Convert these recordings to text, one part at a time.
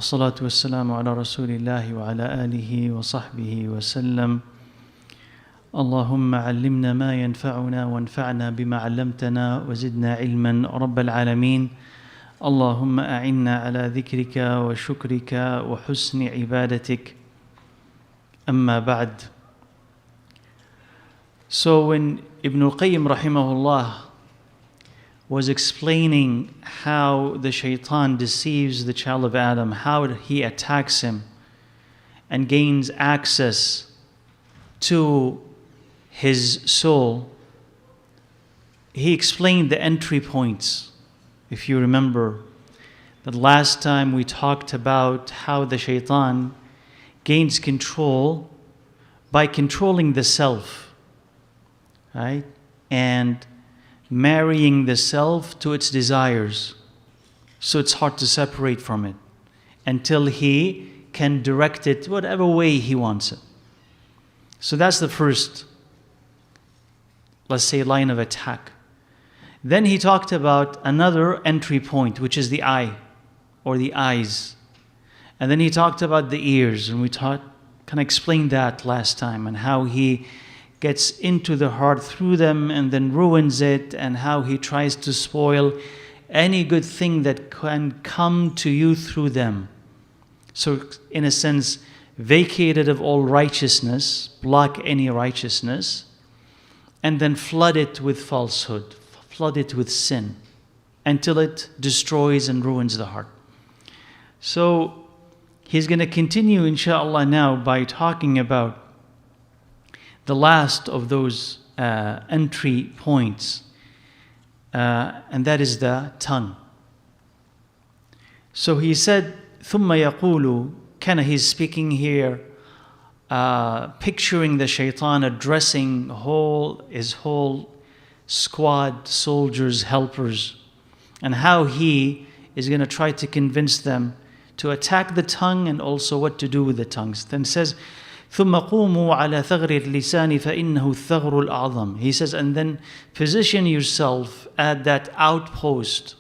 والصلاة والسلام على رسول الله وعلى آله وصحبه وسلم اللهم علمنا ما ينفعنا وانفعنا بما علمتنا وزدنا علما رب العالمين اللهم أعنا على ذكرك وشكرك وحسن عبادتك أما بعد. So when Ibn al-Qayyim rahimahullah was explaining how the shaitan deceives the child of Adam, how he attacks him and gains access to his soul, he explained the entry points. If you remember, that last time we talked about how the shaitan gains control by controlling the self, right? And marrying the self to its desires. So it's hard to separate from it until he can direct it whatever way he wants it. So that's the first, let's say, line of attack. Then he talked about another entry point, which is the eye or the eyes. And then he talked about the ears, and we kind of explained that last time, and how he gets into the heart through them and then ruins it, and how he tries to spoil any good thing that can come to you through them. So in a sense, vacated of all righteousness, block any righteousness, and then flood it with falsehood, flood it with sin, until it destroys and ruins the heart. So he's going to continue, inshallah, now by talking about the last of those entry points, and that is the tongue. So he said, ثُمَّ يَقُولُ, he's speaking here, picturing the shaitan addressing his whole squad, soldiers, helpers, and how he is going to try to convince them to attack the tongue and also what to do with the tongues. Then says, ثُمَّ قُومُوا عَلَى ثَغْرِ اللِّسَانِ فَإِنَّهُ الثَّغْرُ الْأَعْظَمِ. He says, and then position yourself at that outpost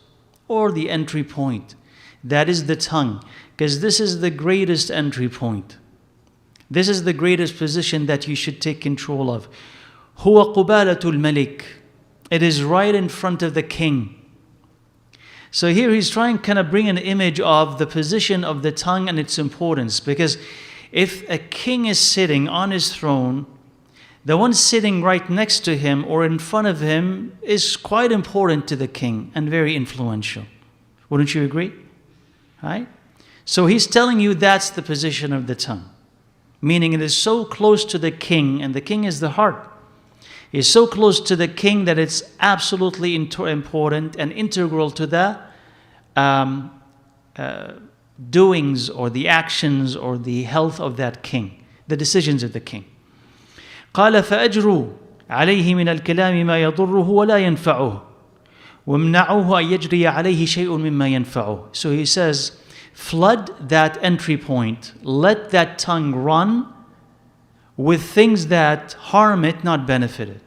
or the entry point. That is the tongue, because this is the greatest entry point. This is the greatest position that you should take control of. هُوَ قُبَالَةُ الْمَلِكِ. It is right in front of the king. So here he's trying to kind of bring an image of the position of the tongue and its importance, because if a king is sitting on his throne, the one sitting right next to him or in front of him is quite important to the king and very influential. Wouldn't you agree? Right? So he's telling you that's the position of the tongue. Meaning it is so close to the king, and the king is the heart. It's so close to the king that it's absolutely important and integral to the doings or the actions or the health of that king, the decisions of the king. قال فأجروا عليه من الكلام ما يضره ولا ينفعه وامنعوه أن يجري عليه شيء مما ينفعه. So he says, flood that entry point, let that tongue run with things that harm it, not benefit it.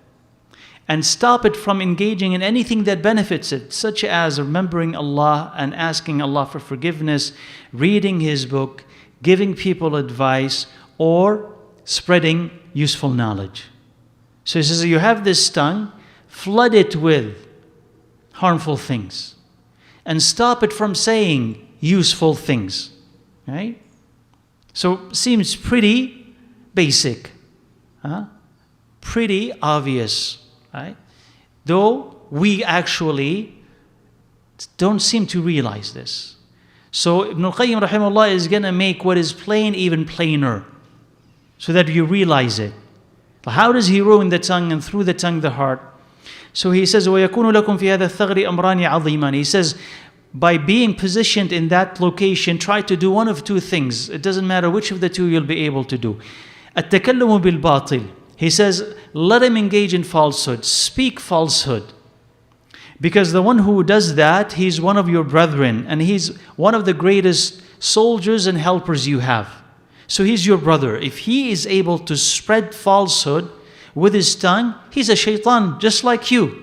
And stop it from engaging in anything that benefits it, such as remembering Allah and asking Allah for forgiveness, reading His book, giving people advice, or spreading useful knowledge. So he says, you have this tongue, flood it with harmful things, and stop it from saying useful things. Right? So seems pretty basic, pretty obvious. Right? Though we actually don't seem to realize this. So Ibn al-Qayyim rahimahullah is going to make what is plain even plainer, so that you realize it. How does he ruin the tongue, and through the tongue the heart? So he says, وَيَكُونُ لَكُمْ فِي هَذَا الثَّغْرِ أَمْرَانِ عَظِيمًا. He says, by being positioned in that location, try to do one of two things. It doesn't matter which of the two you'll be able to do. التَّكَلُّمُ بِالْبَاطِلِ. He says, let him engage in falsehood, speak falsehood. Because the one who does that, he's one of your brethren, and he's one of the greatest soldiers and helpers you have. So he's your brother. If he is able to spread falsehood with his tongue, he's a shaitan just like you.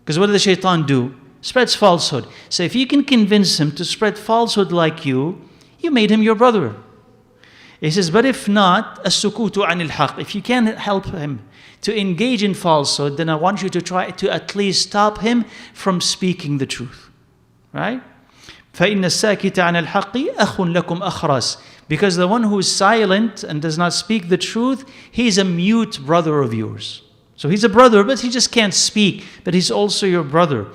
Because what does the shaitan do? Spreads falsehood. So if you can convince him to spread falsehood like you, you made him your brother. He says, but if not, as-sukutu anil haq. If you can't help him to engage in falsehood, then I want you to try to at least stop him from speaking the truth. Right? فَإِنَّ السَّاكِتَ عَنَ الْحَقِّ أَخٌ لَكُمْ أَخْرَسٌ. Because the one who is silent and does not speak the truth, he's a mute brother of yours. So he's a brother, but he just can't speak. But he's also your brother.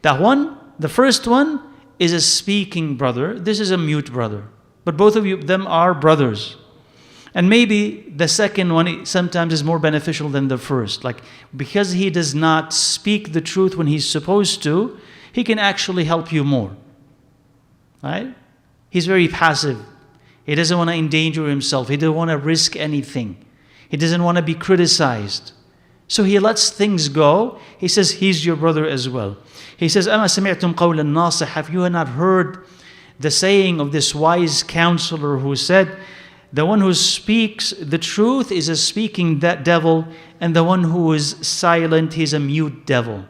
The first one is a speaking brother. This is a mute brother. But both of them are brothers. And maybe the second one sometimes is more beneficial than the first. Like, because he does not speak the truth when he's supposed to, he can actually help you more. Right? He's very passive. He doesn't want to endanger himself. He doesn't want to risk anything. He doesn't want to be criticized. So he lets things go. He says he's your brother as well. He says, أَمَا سَمِعْتُمْ قَوْلَ النَّاصِحِ. Have you not heard the saying of this wise counselor who said, the one who speaks the truth is a speaking devil, and the one who is silent, he's a mute devil.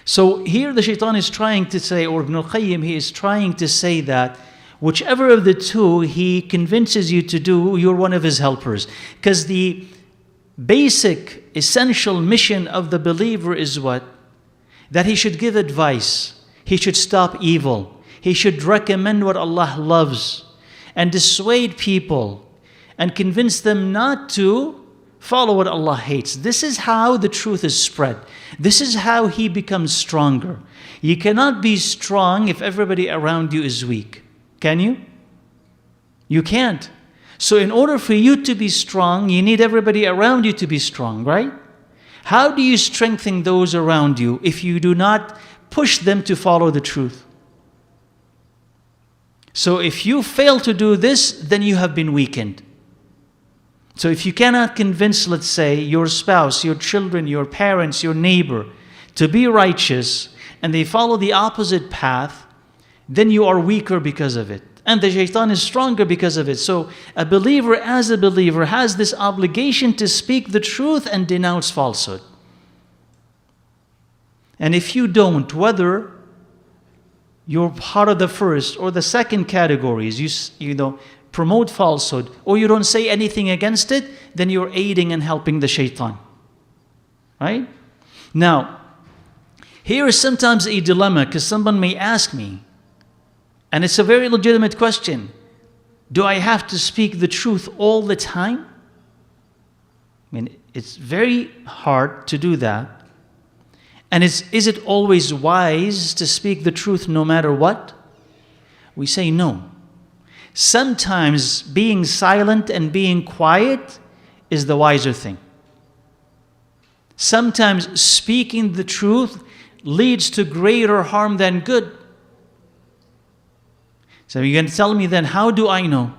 So here the shaitan is trying to say, or Ibn al-Qayyim, he is trying to say that whichever of the two he convinces you to do, you're one of his helpers. Because the basic, essential mission of the believer is what? That he should give advice. He should stop evil. He should recommend what Allah loves and dissuade people and convince them not to follow what Allah hates. This is how the truth is spread. This is how he becomes stronger. You cannot be strong if everybody around you is weak. Can you? You can't. So in order for you to be strong, you need everybody around you to be strong, right? How do you strengthen those around you if you do not push them to follow the truth? So if you fail to do this, then you have been weakened. So if you cannot convince, let's say, your spouse, your children, your parents, your neighbor to be righteous, and they follow the opposite path, then you are weaker because of it. And the shaitan is stronger because of it. So a believer, as a believer, has this obligation to speak the truth and denounce falsehood. And if you don't, whether you're part of the first or the second categories, you promote falsehood, or you don't say anything against it, then you're aiding and helping the shaitan. Right? Now, here is sometimes a dilemma, because someone may ask me, and it's a very legitimate question, do I have to speak the truth all the time? I mean, it's very hard to do that. And is it always wise to speak the truth no matter what? We say no. Sometimes being silent and being quiet is the wiser thing. Sometimes speaking the truth leads to greater harm than good. So you're going to tell me then, how do I know?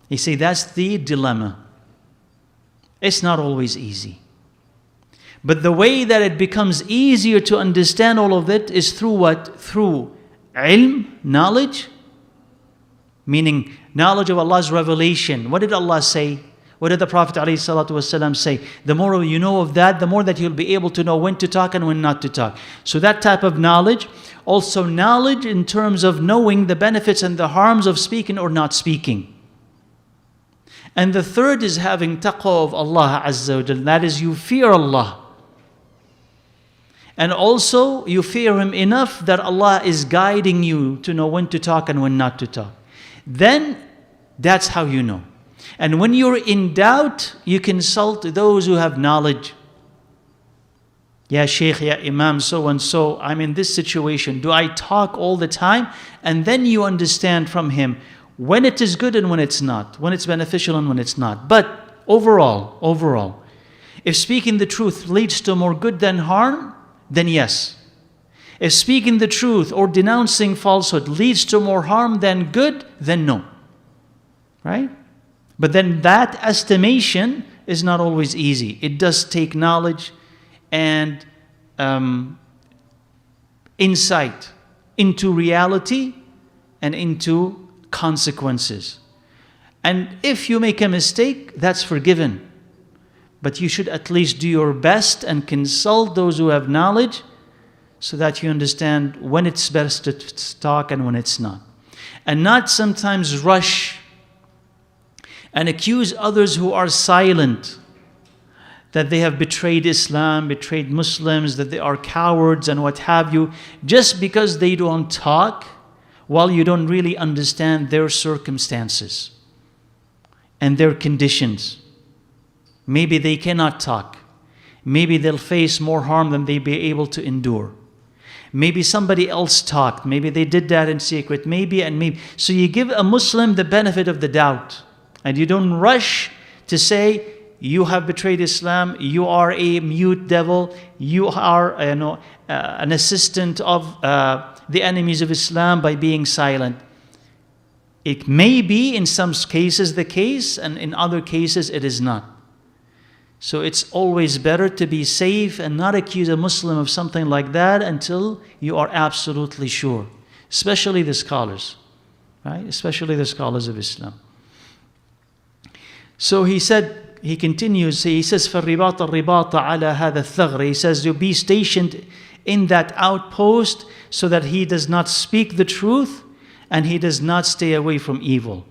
You see, that's the dilemma. It's not always easy. But the way that it becomes easier to understand all of it is through what? Through ilm, knowledge. Meaning knowledge of Allah's revelation. What did Allah say? What did the Prophet ﷺ say? The more you know of that, the more that you'll be able to know when to talk and when not to talk. So that type of knowledge. Also knowledge in terms of knowing the benefits and the harms of speaking or not speaking. And the third is having taqwa of Allah Azza wa Jal. That is, you fear Allah. And also you fear Him enough that Allah is guiding you to know when to talk and when not to talk. Then that's how you know. And when you're in doubt, you consult those who have knowledge. Ya Shaykh, Ya Imam, so and so, I'm in this situation. Do I talk all the time? And then you understand from him when it is good and when it's not, when it's beneficial and when it's not. But overall, if speaking the truth leads to more good than harm, then yes. If speaking the truth or denouncing falsehood leads to more harm than good, then no. Right? But then that estimation is not always easy. It does take knowledge and insight into reality and into consequences. And if you make a mistake, that's forgiven. But you should at least do your best and consult those who have knowledge so that you understand when it's best to talk and when it's not. And not sometimes rush and accuse others who are silent that they have betrayed Islam, betrayed Muslims, that they are cowards and what have you, just because they don't talk, while you don't really understand their circumstances and their conditions. Maybe they cannot talk. Maybe they'll face more harm than they be able to endure. Maybe somebody else talked. Maybe they did that in secret. Maybe and maybe. So you give a Muslim the benefit of the doubt. And you don't rush to say, you have betrayed Islam, you are a mute devil, you are an assistant of the enemies of Islam by being silent. It may be in some cases the case, and in other cases it is not. So it's always better to be safe and not accuse a Muslim of something like that until you are absolutely sure. Especially the scholars, right? Especially the scholars of Islam. So he continues, he says, فَالرِّبَاطَ الرِّبَاطَ عَلَى هَذَا الثَّغْرِ. He says, you be stationed in that outpost so that he does not speak the truth and he does not stay away from evil.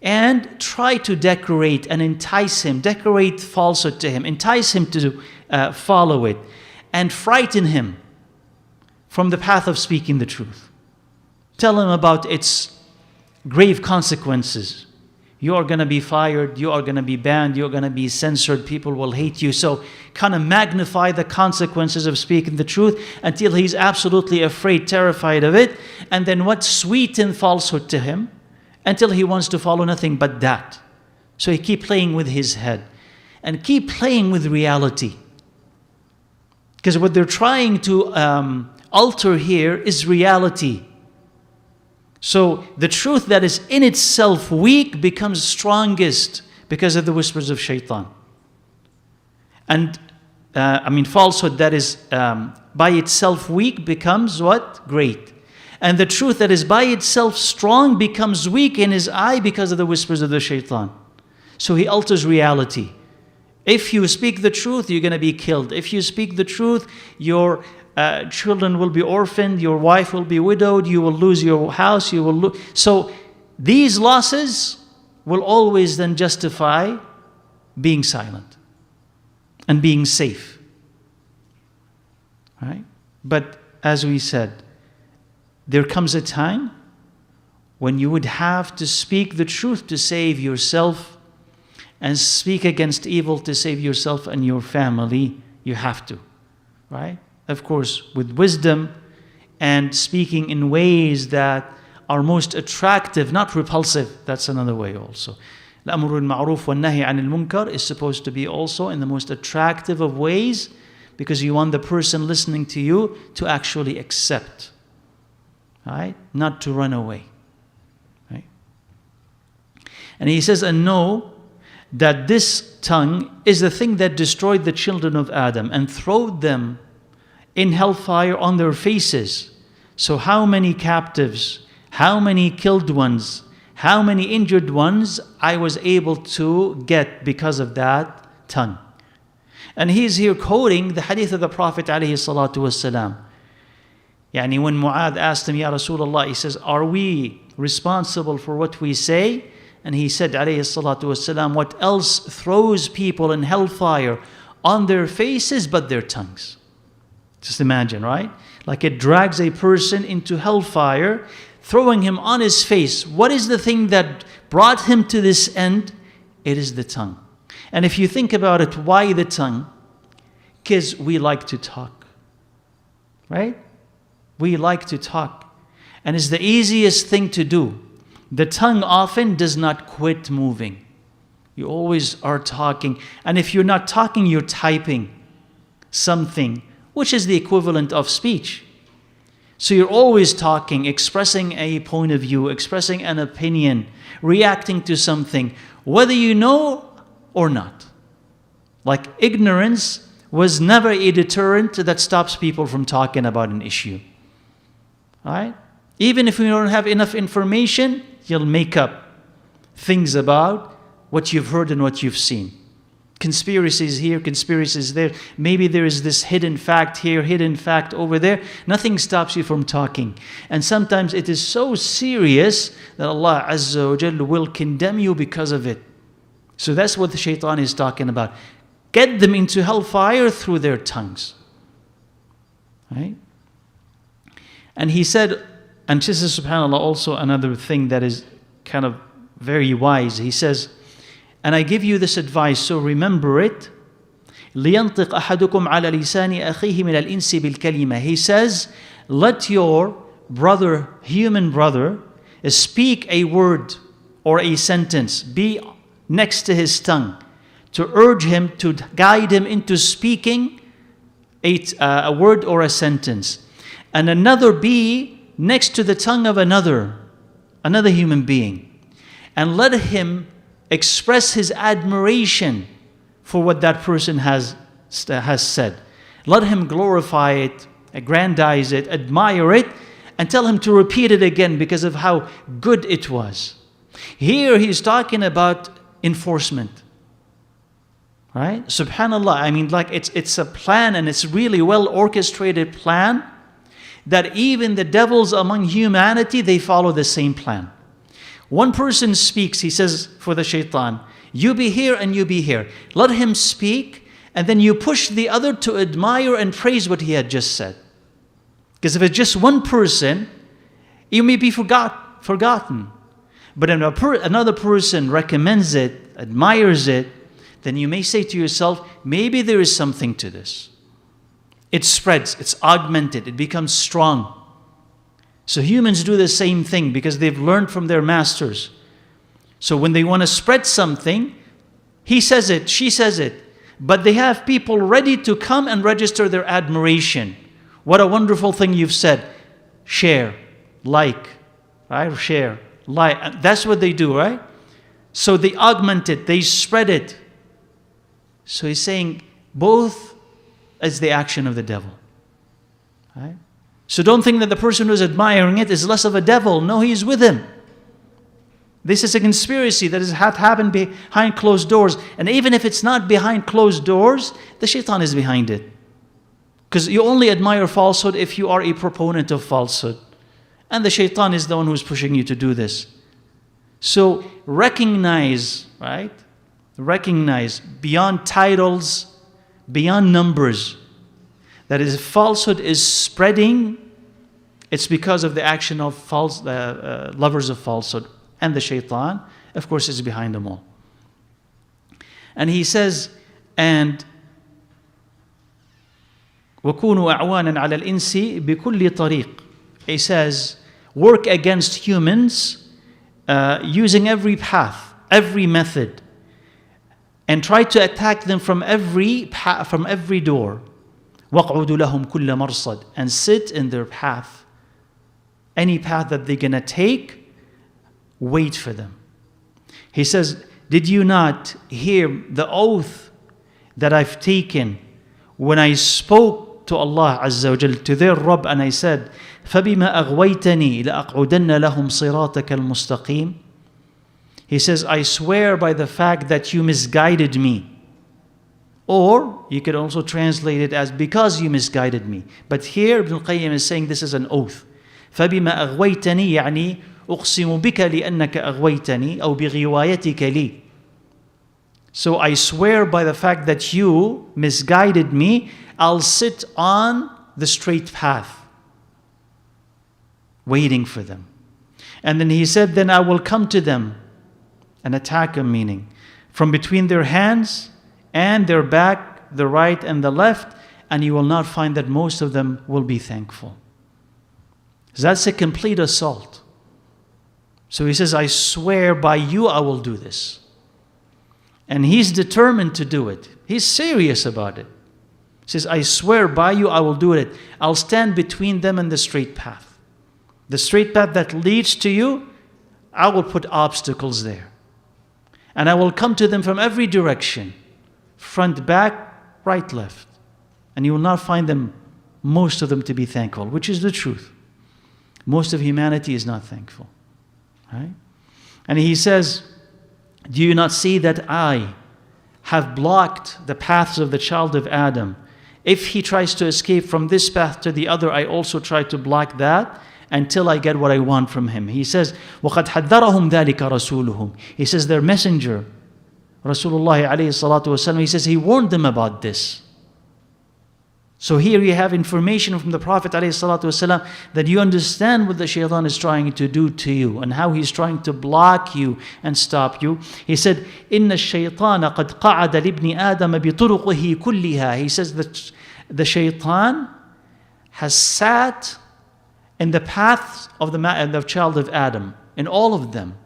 And try to decorate and entice him, decorate falsehood to him, entice him to follow it, and frighten him from the path of speaking the truth. Tell him about its grave consequences. You are going to be fired, you are going to be banned, you are going to be censored, people will hate you. So kind of magnify the consequences of speaking the truth until he's absolutely afraid, terrified of it. And then what? Sweeten falsehood to him until he wants to follow nothing but that. So he keep playing with his head and keep playing with reality. Because what they're trying to alter here is reality. So the truth that is in itself weak becomes strongest because of the whispers of shaitan. And falsehood that is by itself weak becomes what? Great. And the truth that is by itself strong becomes weak in his eye because of the whispers of the shaitan. So he alters reality. If you speak the truth, you're going to be killed. If you speak the truth, your children will be orphaned, your wife will be widowed, you will lose your house, you will lose. So these losses will always then justify being silent and being safe. Right? But as we said, there comes a time when you would have to speak the truth to save yourself and speak against evil to save yourself and your family. You have to, right? Of course, with wisdom and speaking in ways that are most attractive, not repulsive. That's another way also. الأمر بالمعروف والنهي عن المنكر is supposed to be also in the most attractive of ways because you want the person listening to you to actually accept. Right? Not to run away. Right? And he says, and know that this tongue is the thing that destroyed the children of Adam and throwed them in hellfire on their faces. So how many captives, how many killed ones, how many injured ones I was able to get because of that tongue. And he's here quoting the hadith of the Prophet alayhi salatu wasalam. Yani when Mu'adh asked him, Ya Rasulullah, he says, are we responsible for what we say? And he said, alayhi salatu wasalam, what else throws people in hellfire on their faces but their tongues? Just imagine, right? Like it drags a person into hellfire, throwing him on his face. What is the thing that brought him to this end? It is the tongue. And if you think about it, why the tongue? Because we like to talk, right? We like to talk. And it's the easiest thing to do. The tongue often does not quit moving. You always are talking. And if you're not talking, you're typing something, which is the equivalent of speech. So you're always talking, expressing a point of view, expressing an opinion, reacting to something, whether you know or not. Like ignorance was never a deterrent that stops people from talking about an issue. Right? Even if you don't have enough information, you'll make up things about what you've heard and what you've seen. conspiracies here, conspiracies there. Maybe there is this hidden fact here, hidden fact over there. Nothing stops you from talking. And sometimes it is so serious that Allah Azza wa Jalla will condemn you because of it. So that's what the shaitan is talking about. Get them into hellfire through their tongues. Right? And he said, and this is subhanAllah also another thing that is kind of very wise. He says, and I give you this advice, so remember it. لِيَنْطِقْ أَحَدُكُمْ عَلَى لِسَانِ أَخِيهِ مِنَ الْإِنسِ بِالْكَلِمَةِ. He says, let your brother, human brother, speak a word or a sentence, be next to his tongue, to urge him, to guide him into speaking a word or a sentence. And another be next to the tongue of another human being. And let him express his admiration for what that person has said. Let him glorify it, aggrandize it, admire it, and tell him to repeat it again because of how good it was. Here he's talking about enforcement. Right? Subhanallah, I mean, like it's a plan, and it's really well orchestrated plan, that even the devils among humanity, they follow the same plan. One person speaks, he says for the shaitan, you be here and you be here. Let him speak, and then you push the other to admire and praise what he had just said. Because if it's just one person, you may be forgotten. But if another person recommends it, admires it, then you may say to yourself, maybe there is something to this. It spreads, it's augmented, it becomes strong. So humans do the same thing because they've learned from their masters. So when they want to spread something, he says it, she says it, but they have people ready to come and register their admiration. What a wonderful thing you've said. Share, like, right? Share, like. That's what they do, right? So they augment it, they spread it. So he's saying both is the action of the devil. Right? So don't think that the person who's admiring it is less of a devil. No, he's with him. This is a conspiracy that has happened behind closed doors. And even if it's not behind closed doors, the shaitan is behind it. Because you only admire falsehood if you are a proponent of falsehood. And the shaitan is the one who's pushing you to do this. So recognize, right? Recognize beyond titles, beyond numbers, that if falsehood is spreading, it's because of the action of lovers of falsehood. And the shaitan, of course, is behind them all. And he says, and وَكُونُوا أَعْوَانًا عَلَى الْإِنسِ بِكُلِّ طَرِيقٍ. He says, work against humans using every path, every method, and try to attack them from every door. وَقْعُدُوا لَهُمْ كُلَّ مَرْصَدٍ. And sit in their path. Any path that they're going to take, wait for them. He says, did you not hear the oath that I've taken when I spoke to Allah Azza wa Jal, to their Rabb, and I said, فَبِمَا أَغْوَيْتَنِي لَأَقْعُدَنَّ لَهُمْ صِرَاطَكَ الْمُسْتَقِيمِ. He says, I swear by the fact that you misguided me. Or you could also translate it as because you misguided me. But here Ibn al-Qayyim is saying this is an oath. فَبِمَا أَغْوَيْتَنِي يعني أقسم بك لأنك أغويتني أو بغوايتك لي. So I swear by the fact that you misguided me, I'll sit on the straight path, waiting for them. And then he said, then I will come to them and attack them, meaning from between their hands and their back, the right and the left, and you will not find that most of them will be thankful. So that's a complete assault. So he says, I swear by you I will do this. And he's determined to do it. He's serious about it. He says, I swear by you I will do it. I'll stand between them and the straight path. The straight path that leads to you, I will put obstacles there. And I will come to them from every direction. Front, back, right, left. And you will not find them, most of them, to be thankful, which is the truth. Most of humanity is not thankful. Right? And he says, do you not see that I have blocked the paths of the child of Adam. If he tries to escape from this path to the other, I also try to block that until I get what I want from him. He says, وَقَدْ حَذَّرَهُمْ ذَلِكَ رَسُولُهُم. He says their messenger, Rasulullah alayhi salatu wasalam, he says he warned them about this. So here you have information from the Prophet alayhi salatu wasalam that you understand what the shaitan is trying to do to you and how he's trying to block you and stop you. He said, إِنَّ الشَّيْطَانَ قَدْ قَعَدَ لِابْنِ آدَمَ بِطُرُقِهِ كُلِّهَا. He says that the shaitan has sat in the paths of the child of Adam, in all of them.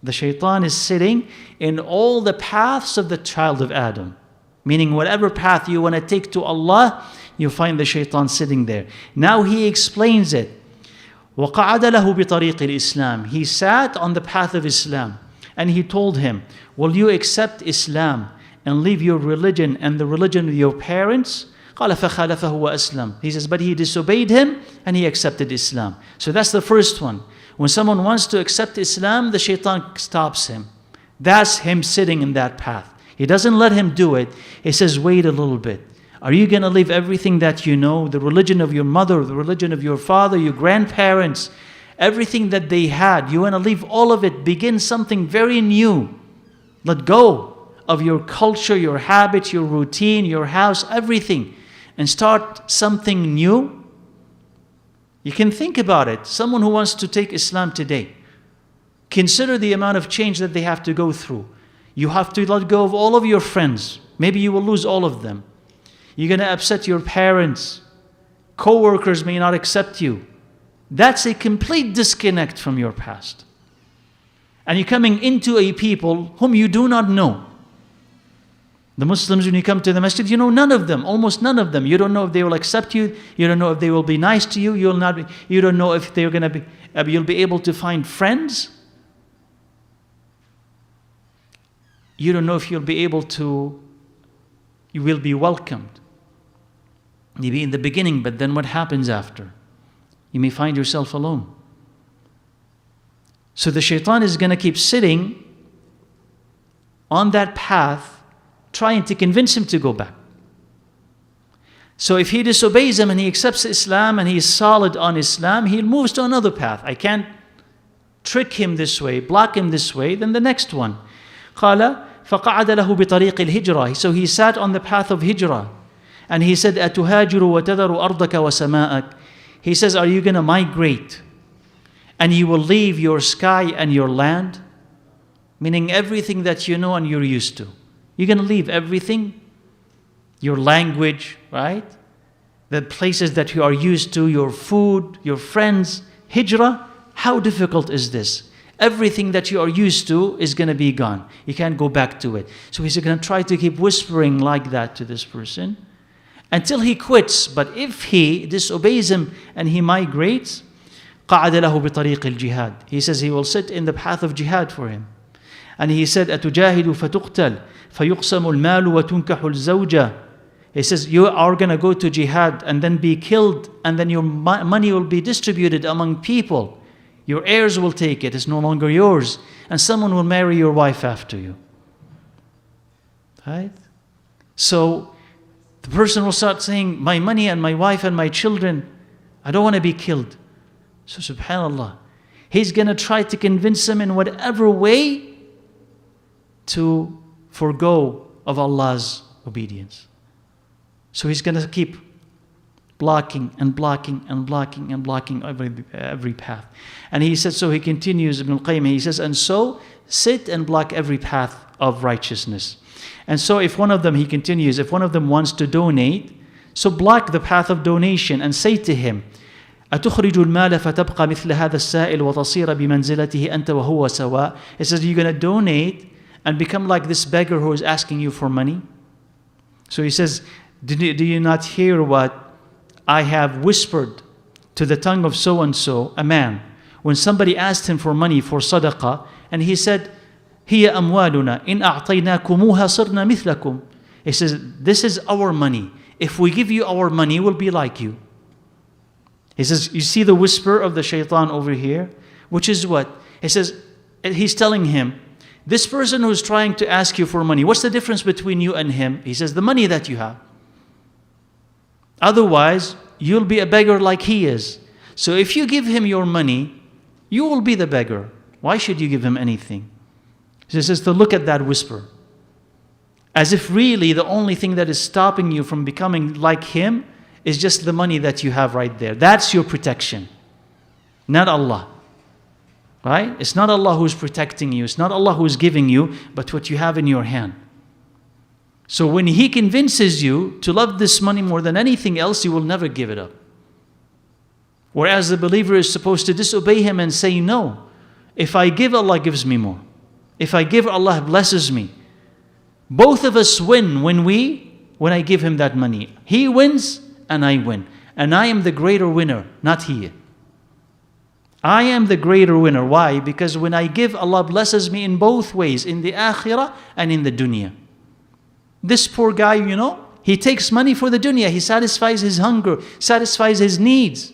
The shaitan is sitting in all the paths of the child of Adam. Meaning whatever path you want to take to Allah, you find the shaitan sitting there. Now he explains it. وَقَعَدَ لَهُ بِطَرِيقِ الْإِسْلَامِ. He sat on the path of Islam and he told him, will you accept Islam and leave your religion and the religion of your parents? قَالَ فَخَالَفَهُ وَأَسْلَمَ. He says, but he disobeyed him and he accepted Islam. So that's the first one. When someone wants to accept Islam, the shaitan stops him. That's him sitting in that path. He doesn't let him do it. He says, wait a little bit. Are you going to leave everything that you know, the religion of your mother, the religion of your father, your grandparents, everything that they had? You want to leave all of it, begin something very new. Let go of your culture, your habits, your routine, your house, everything, and start something new? You can think about it. Someone who wants to take Islam today, consider the amount of change that they have to go through. You have to let go of all of your friends. Maybe you will lose all of them. You're going to upset your parents. Co-workers may not accept you. That's a complete disconnect from your past. And you're coming into a people whom you do not know. The Muslims, when you come to the masjid, you know none of them, almost none of them. You don't know if they will accept you. You don't know if they will be nice to you. You don't know if they're going to be. You'll be able to find friends. You don't know if you'll be able to. You will be welcomed. Maybe in the beginning, but then what happens after? You may find yourself alone. So the shaitan is going to keep sitting on that path, trying to convince him to go back. So if he disobeys him and he accepts Islam and he is solid on Islam, he moves to another path. I can't trick him this way, block him this way, then the next one. قال فقعد له بطريق الهجرة. So he sat on the path of hijrah. And he said, أتهاجر وتذر أرضك وسماءك. He says, are you going to migrate and you will leave your sky and your land? Meaning everything that you know and you're used to. You're going to leave everything, your language, right? The places that you are used to, your food, your friends. Hijrah, how difficult is this? Everything that you are used to is going to be gone. You can't go back to it. So he's going to try to keep whispering like that to this person until he quits. But if he disobeys him and he migrates, قَعَدَ لَهُ بِطَرِيقِ الْجِهَادِ. He says he will sit in the path of jihad for him. And he said, أَتُجَاهِدُ فَتُقْتَلْ فَيُقْسَمُ الْمَالُ وَتُنْكَحُ الزَّوْجَةِ. He says, you are going to go to jihad and then be killed, and then your money will be distributed among people. Your heirs will take it. It's no longer yours. And someone will marry your wife after you. Right? So the person will start saying, my money and my wife and my children, I don't want to be killed. So subhanAllah, he's going to try to convince him in whatever way to forgo of Allah's obedience. So he's going to keep blocking and blocking and blocking and blocking every path. And he said, so he continues, Ibn al-Qayyim, he says, and so sit and block every path of righteousness. And so if one of them, he continues, if one of them wants to donate, so block the path of donation and say to him, أتخرج المال فتبقى مثل هذا السائل وتصير بمنزلته أنت وهو سواء. It says, you're going to donate and become like this beggar who is asking you for money. So he says, do you not hear what I have whispered to the tongue of so-and-so, a man, when somebody asked him for money for sadaqah, and he said, هي أموالنا إن أعطيناكموها صرنا مثلكم. He says, this is our money. If we give you our money, we'll be like you. He says, you see the whisper of the shaitan over here? Which is what? He says, he's telling him, This person who's trying to ask you for money, what's the difference between you and him? He says, the money that you have. Otherwise, you'll be a beggar like he is. So if you give him your money, you will be the beggar. Why should you give him anything? He says to look at that whisper. As if really the only thing that is stopping you from becoming like him is just the money that you have right there. That's your protection, not Allah. Right? It's not Allah who's protecting you. It's not Allah who's giving you, but what you have in your hand. So when He convinces you to love this money more than anything else, you will never give it up. Whereas the believer is supposed to disobey Him and say, no, if I give, Allah gives me more. If I give, Allah blesses me. Both of us win when I give Him that money. He wins and I win. And I am the greater winner, not He. I am the greater winner. Why? Because when I give, Allah blesses me in both ways, in the akhirah and in the dunya. This poor guy, he takes money for the dunya. He satisfies his hunger, satisfies his needs.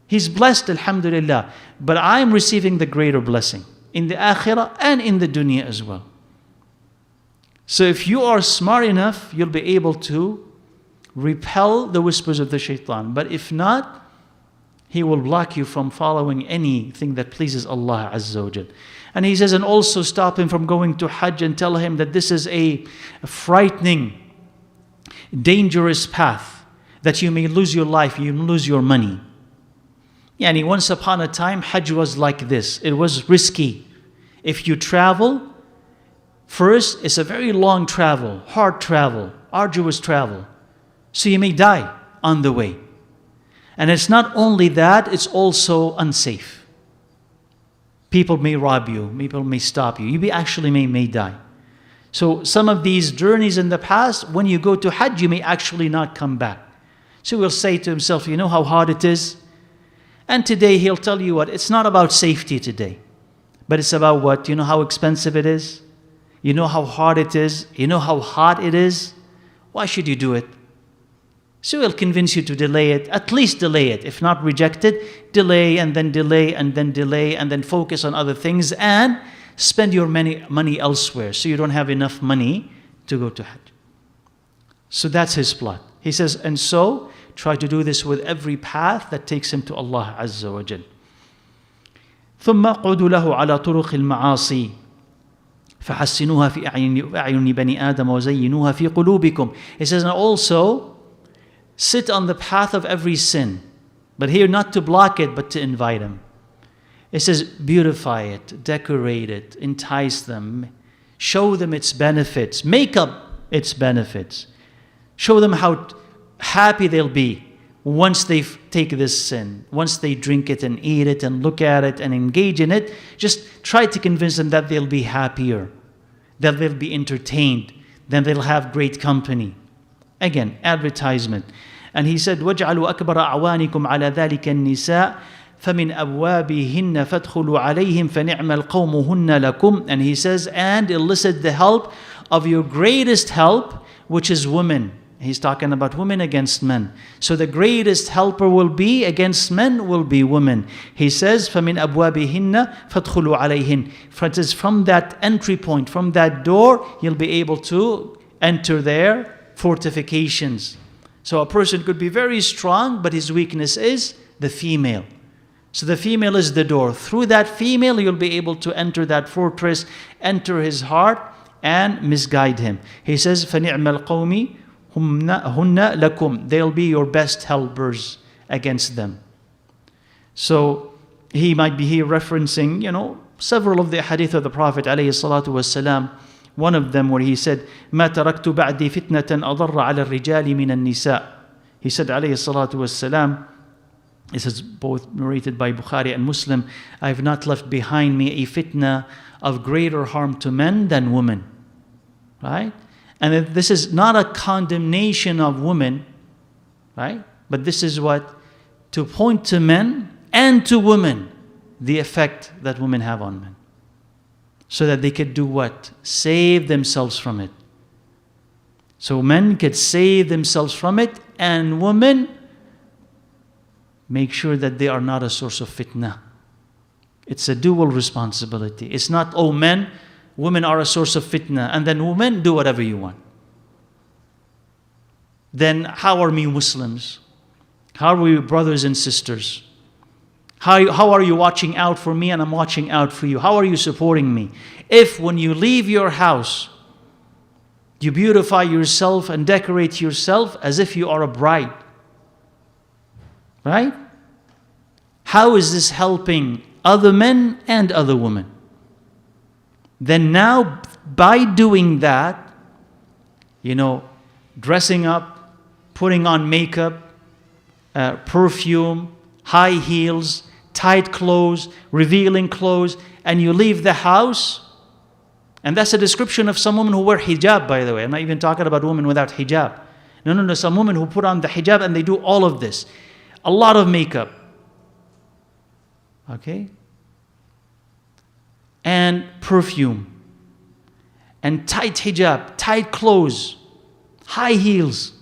He's blessed, alhamdulillah. But I am receiving the greater blessing in the akhirah and in the dunya as well. So if you are smart enough, you'll be able to repel the whispers of the shaitan. But if not, he will block you from following anything that pleases Allah Azza wa Jal. And he says, and also stop him from going to Hajj and tell him that this is a frightening, dangerous path, that you may lose your life, you may lose your money. Yani once upon a time, Hajj was like this. It was risky. If you travel, first, it's a very long travel, hard travel, arduous travel. So you may die on the way. And it's not only that, it's also unsafe. People may rob you, people may stop you. You actually may die. So some of these journeys in the past, when you go to Hajj, you may actually not come back. So he'll say to himself, you know how hard it is? And today he'll tell you what, it's not about safety today. But it's about what? You know how expensive it is? You know how hard it is? You know how hot it is? Why should you do it? So he'll convince you to delay it, at least delay it. If not reject it, delay and then delay and then delay and then focus on other things and spend your money elsewhere so you don't have enough money to go to Hajj. So that's his plot. He says, and so try to do this with every path that takes him to Allah Azza wa Jal. ثم قعدوا له على طرق المعاصي فحسنوها في أعين بني آدم وزينوها في قلوبكم. He says, and also sit on the path of every sin. But here not to block it, but to invite him. It says, beautify it, decorate it, entice them, show them its benefits, make up its benefits. Show them how happy they'll be once they take this sin, once they drink it and eat it and look at it and engage in it. Just try to convince them that they'll be happier, that they'll be entertained, then they'll have great company. Again, advertisement. And he said, وَاجْعَلُوا أَكْبَرَ أَعْوَانِكُمْ عَلَى ذَلِكَ النِّسَاءِ فَمِنْ أَبْوَابِهِنَّ فَادْخُلُوا عَلَيْهِمْ فَنِعْمَ الْقَوْمُ هُنَّ لَكُمْ. And he says, and elicit the help of your greatest help, which is women. He's talking about women against men. So the greatest helper will be against men will be women. He says, فَمِنْ أَبْوَابِهِنَّ فَادْخُلُوا عَلَيْهِنْ. From that entry point, from that door, you'll be able to enter their fortifications. So a person could be very strong, but his weakness is the female. So the female is the door. Through that female, you'll be able to enter that fortress, enter his heart, and misguide him. He says, فَنِعْمَ الْقَوْمِ هُنَّ لَكُمْ. They'll be your best helpers against them. So he might be here referencing, several of the hadith of the Prophet ﷺ. One of them where he said, مَا تَرَكْتُ بَعْدِي فِتْنَةً أَضَرَّ عَلَى الرِّجَالِ مِنَ النِّسَاءِ. He said, ﷺ, this is both narrated by Bukhari and Muslim, I have not left behind me a fitna of greater harm to men than women. Right? And this is not a condemnation of women, right? But this is what? To point to men and to women the effect that women have on men. So that they could do what? Save themselves from it. So men could save themselves from it, and women make sure that they are not a source of fitna. It's a dual responsibility. It's not, oh men, women are a source of fitna, and then women do whatever you want. Then how are we Muslims? How are we brothers and sisters? How are you watching out for me and I'm watching out for you? How are you supporting me? If when you leave your house, you beautify yourself and decorate yourself as if you are a bride, right? How is this helping other men and other women? Then now, by doing that, dressing up, putting on makeup, perfume, high heels, tight clothes, revealing clothes, and you leave the house. And that's a description of some women who wear hijab, by the way. I'm not even talking about women without hijab. No. Some women who put on the hijab and they do all of this. A lot of makeup. Okay? And perfume. And tight hijab, tight clothes, high heels.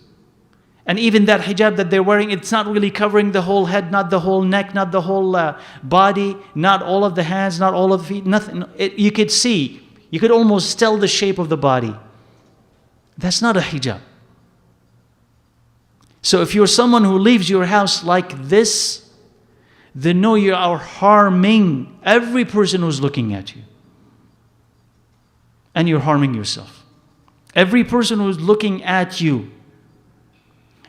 And even that hijab that they're wearing, it's not really covering the whole head, not the whole neck, not the whole body, not all of the hands, not all of the feet, nothing. You could see, you could almost tell the shape of the body. That's not a hijab. So if you're someone who leaves your house like this, then know you are harming every person who's looking at you. And you're harming yourself. Every person who's looking at you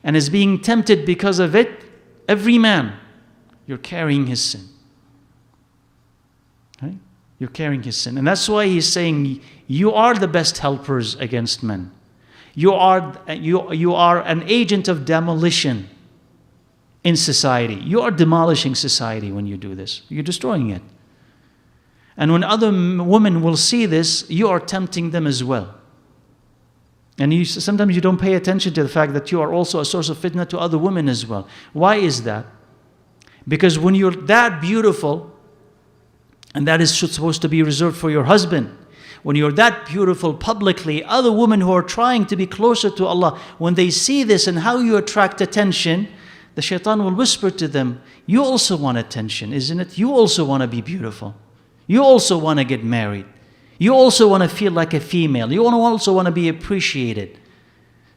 and is being tempted because of it, every man, you're carrying his sin. Right? You're carrying his sin. And that's why he's saying, you are the best helpers against men. You are an agent of demolition in society. You are demolishing society when you do this. You're destroying it. And when other women will see this, you are tempting them as well. And sometimes you don't pay attention to the fact that you are also a source of fitna to other women as well. Why is that? Because when you're that beautiful, and that is supposed to be reserved for your husband, when you're that beautiful publicly, other women who are trying to be closer to Allah, when they see this and how you attract attention, the shaitan will whisper to them, you also want attention, isn't it? You also want to be beautiful. You also want to get married. You also want to feel like a female. You also want to be appreciated.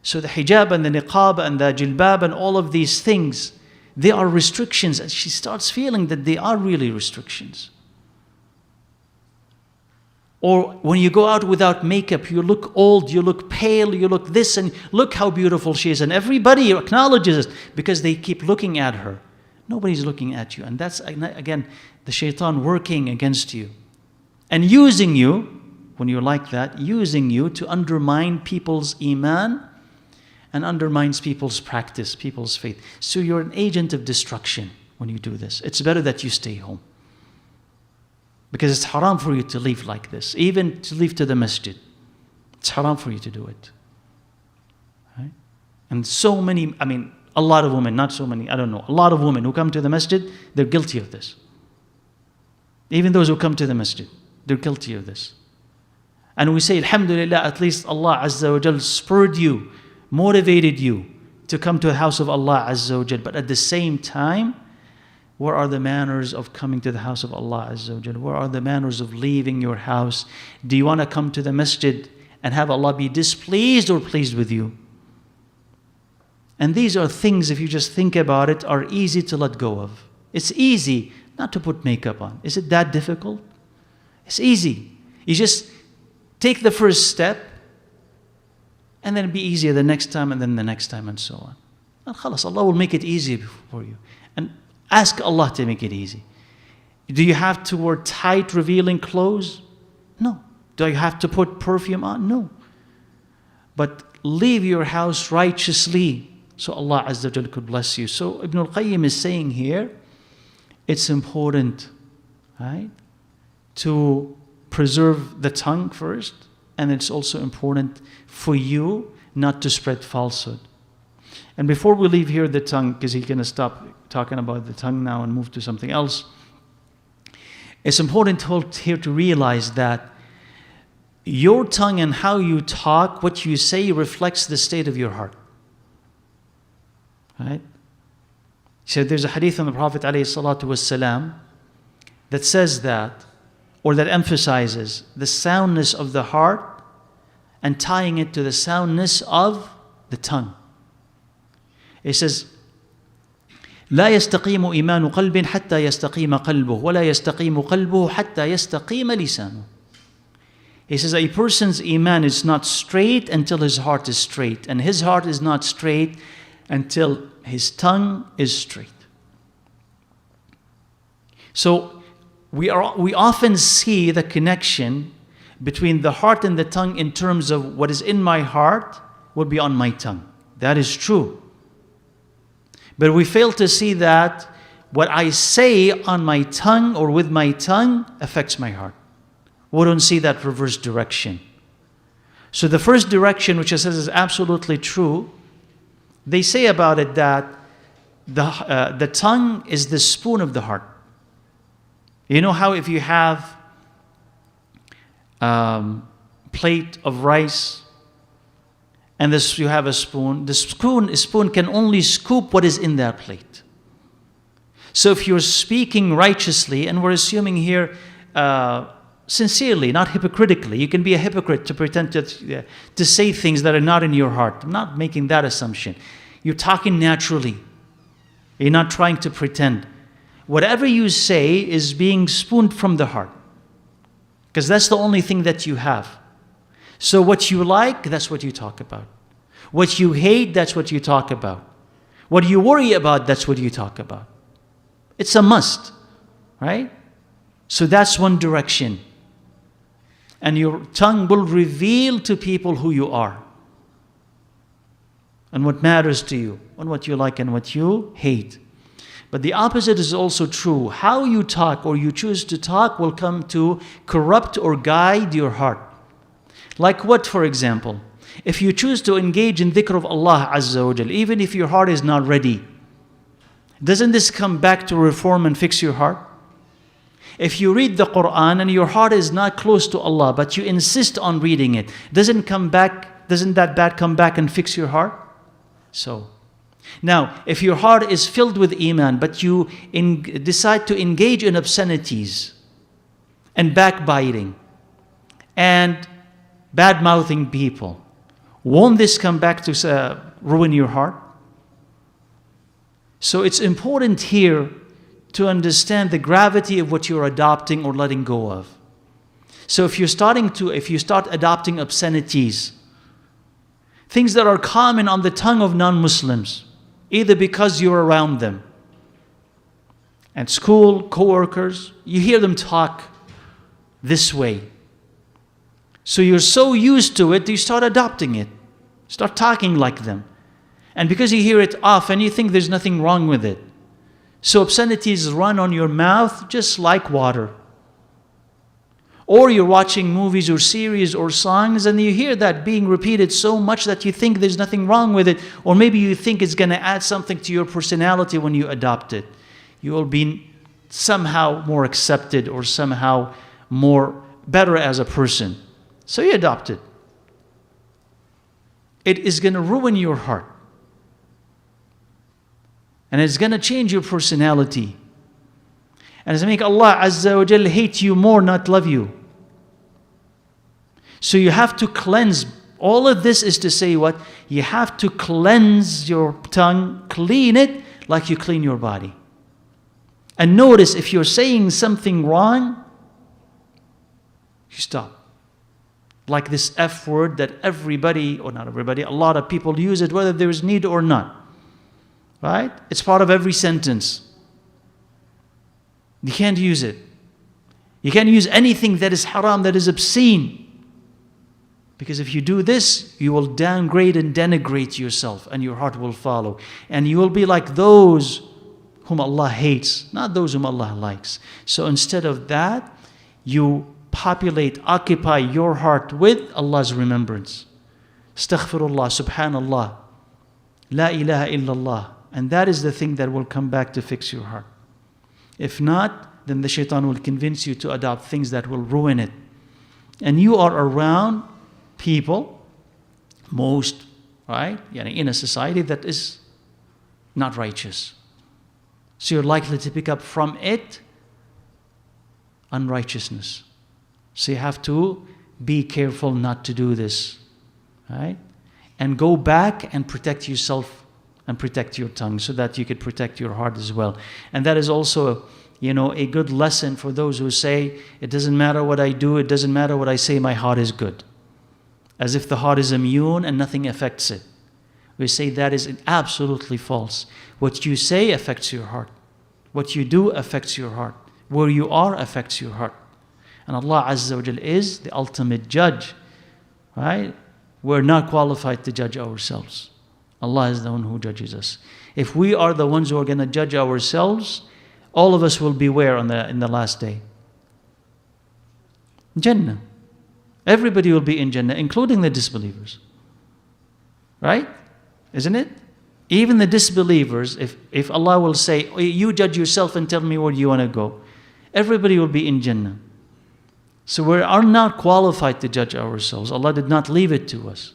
So the hijab and the niqab and the jilbab and all of these things, they are restrictions. And she starts feeling that they are really restrictions. Or when you go out without makeup, you look old, you look pale, you look this, and look how beautiful she is. And everybody acknowledges it because they keep looking at her. Nobody's looking at you. And that's, again, the shaitan working against you. And using you, when you're like that, using you to undermine people's iman and undermines people's practice, people's faith. So you're an agent of destruction when you do this. It's better that you stay home. Because it's haram for you to leave like this, even to leave to the masjid. It's haram for you to do it. Right? And so many, a lot of women, not so many, I don't know, a lot of women who come to the masjid, they're guilty of this. Even those who come to the masjid, they're guilty of this. And we say, alhamdulillah, at least Allah Azza wa Jal spurred you, motivated you to come to the house of Allah Azza wa Jal. But at the same time, where are the manners of coming to the house of Allah Azza wa Jal? Where are the manners of leaving your house? Do you want to come to the masjid and have Allah be displeased or pleased with you? And these are things, if you just think about it, are easy to let go of. It's easy not to put makeup on. Is it that difficult? It's easy. You just take the first step and then it'll be easier the next time and then the next time and so on. And khalas, Allah will make it easy for you. And ask Allah to make it easy. Do you have to wear tight, revealing clothes? No. Do you have to put perfume on? No. But leave your house righteously so Allah Azza wa Jalla could bless you. So Ibn al-Qayyim is saying here, it's important, right, to preserve the tongue first, and it's also important for you not to spread falsehood. And before we leave here the tongue, because he's going to stop talking about the tongue now and move to something else, it's important here to realize that your tongue and how you talk, what you say, reflects the state of your heart. Right? So there's a hadith on the Prophet ﷺ that says that, or that emphasizes the soundness of the heart and tying it to the soundness of the tongue. It says, لا يستقيم إيمان قلب حتى يستقيم قلبه ولا يستقيم قلبه حتى يستقيم لسانه. He says a person's iman is not straight until his heart is straight, and his heart is not straight until his tongue is straight. So we often see the connection between the heart and the tongue in terms of what is in my heart will be on my tongue. That is true. But we fail to see that what I say on my tongue or with my tongue affects my heart. We don't see that reverse direction. So the first direction, which it says is absolutely true, they say about it that the tongue is the spoon of the heart. You know how if you have plate of rice and you have a spoon, the spoon can only scoop what is in that plate. So if you're speaking righteously, and we're assuming here sincerely, not hypocritically. You can be a hypocrite to pretend to say things that are not in your heart. I'm not making that assumption. You're talking naturally. You're not trying to pretend. Whatever you say is being spooned from the heart, because that's the only thing that you have. So what you like, that's what you talk about. What you hate, that's what you talk about. What you worry about, that's what you talk about. It's a must, right? So that's one direction. And your tongue will reveal to people who you are and what matters to you and what you like and what you hate. But the opposite is also true. How you talk or you choose to talk will come to corrupt or guide your heart. Like what, for example? If you choose to engage in dhikr of Allah Azza wa Jal, even if your heart is not ready, doesn't this come back to reform and fix your heart? If you read the Quran and your heart is not close to Allah, but you insist on reading it, doesn't that bad come back and fix your heart? So, now, if your heart is filled with iman, but you decide to engage in obscenities and backbiting and bad-mouthing people, won't this come back to ruin your heart? So it's important here to understand the gravity of what you're adopting or letting go of. So if you start adopting obscenities, things that are common on the tongue of non-Muslims, either because you're around them, at school, co-workers, you hear them talk this way. So you're so used to it, you start adopting it. Start talking like them. And because you hear it often, you think there's nothing wrong with it. So obscenities run on your mouth just like water. Or you're watching movies or series or songs and you hear that being repeated so much that you think there's nothing wrong with it. Or maybe you think it's going to add something to your personality when you adopt it. You will be somehow more accepted or somehow better as a person. So you adopt it. It is going to ruin your heart. And it's going to change your personality. And it's going to make Allah Azza wa Jal hate you more, not love you. So you have to cleanse. All of this is to say what? You have to cleanse your tongue, clean it like you clean your body. And notice if you're saying something wrong, you stop. Like this F word that everybody, or not everybody, a lot of people use it whether there is need or not. Right? It's part of every sentence. You can't use it. You can't use anything that is haram, that is obscene. Because if you do this, you will downgrade and denigrate yourself and your heart will follow. And you will be like those whom Allah hates, not those whom Allah likes. So instead of that, you occupy your heart with Allah's remembrance. Astaghfirullah, subhanallah, la ilaha illallah. And that is the thing that will come back to fix your heart. If not, then the shaitan will convince you to adopt things that will ruin it. And you are around people, right? In a society that is not righteous. So you're likely to pick up from it unrighteousness. So you have to be careful not to do this, right? And go back and protect yourself and protect your tongue so that you could protect your heart as well. And that is also, a good lesson for those who say, it doesn't matter what I do, it doesn't matter what I say, my heart is good. As if the heart is immune and nothing affects it. We say that is absolutely false. What you say affects your heart. What you do affects your heart. Where you are affects your heart. And Allah Azza wa Jal is the ultimate judge, right? We're not qualified to judge ourselves. Allah is the one who judges us. If we are the ones who are going to judge ourselves, all of us will be where in the last day? Jannah. Everybody will be in Jannah, including the disbelievers. Right? Isn't it? Even the disbelievers, if Allah will say, you judge yourself and tell me where you want to go, everybody will be in Jannah. So we are not qualified to judge ourselves. Allah did not leave it to us.